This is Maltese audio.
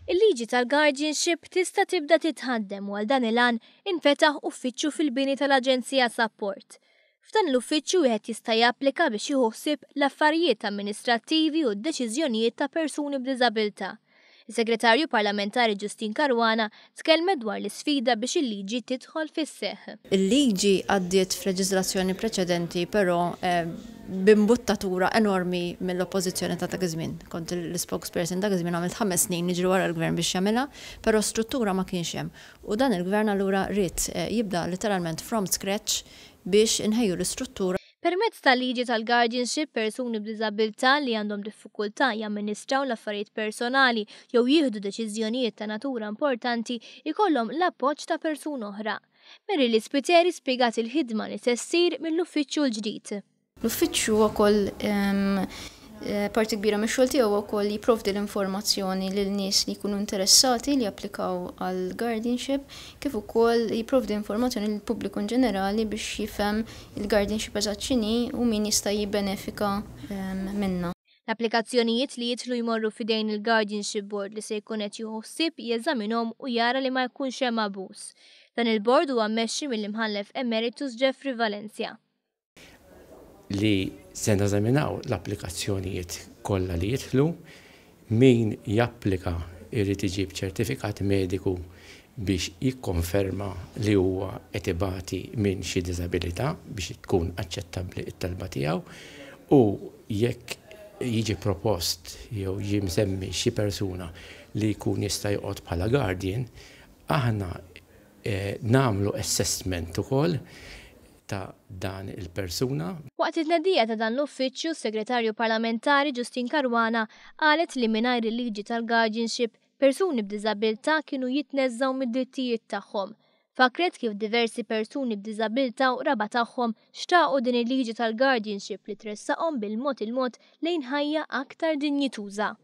Il-liġi tal-guardianship tista' tibda titħaddem u għal dan il-għan infetaħ uffiċċju fil-bini tal-Aġenzija Support. F'dan l-uffiċċju wieħed jista' japplika biex jieħu ħsieb l-affarijiet amministrattivi u d-deċiżjonijiet ta' persuni b'diżabilità. Is-Segretarju Parlamentari Ġustin Caruana tkellmet dwar l-isfida biex il-liġi tidħol fis-seħħ. Il-liġi għaddiet f'leġiżlazzjoni preċedenti, però b'imbuttatura enormi mill-oppożizzjoni ta' dak iż-żmien. Kont l-spokesperson dak iż-żmien għamilt 5 snin niġri wara l-gvern biex jagħmilha, però struttura ma kienx hemm. U dan il-gvern allura rrid jibda literalment from scratch biex inħejju l-istruttura. Permezz tal-liġi tal-guardianship persuni b'diżabilità li għandhom diffikultà jamministraw l-affarijiet personali jew jieħdu deċiżjonijiet ta' natura importanti ikollhom l-appoġġ ta' persuna oħra. Mary Spiteri spjegat il-ħidma li tessir mill-uffiċċju l-ġdid. L-uffiċċju wkoll parti kbira mix-xogħol tiegħu wkoll jipprovdi l-informazzjoni lil nies li jkunu interessati li japplikaw għal guardianship, kif ukoll jipprovdi informazzjoni lill pubbliku ġenerali biex jifhem il-guardianship eżatt x'inhi u min jista' jibbenefika minnha. L-applikazzjonijiet li jidħlu jmorru fidejn il-Guardianship Board li se jkun qed jieħu ħsieb jeżaminhom u jara li ma jkunx hemm abuż. Dan il-bord huwa mmexxi mill-imħallef Emeritus Jeffrey Valencia. Li se nażaminaw l-applikazzjonijiet kollha li jidħlu, min japplika jrid iġib ċertifikat mediku biex jikkonferma li huwa qed ibati minn xi diżabilità biex tkun aċċettabbli t-talba tiegħu u jekk jiġi propost jew jiġi msemmi xi persuna li jkun jista' joqgħod bħala guardian, aħna nagħmlu assessment ukoll ta' dan il-persuna. Waqt it-tnedija ta' dan l-uffiċċju, s-Segretarju Parlamentari Ġustin Caruana qalet li mingħajr il-liġi tal-guardianship persuni b'diżabilità kienu jitneżżaw mid-drittijiet tagħhom. Fakret kif diversi persuni b'diżabilità u raba tagħhom xtaqu din il-liġi tal-guardianship li tressaqhom bil-mod lejn ħajja aktar dinjituża.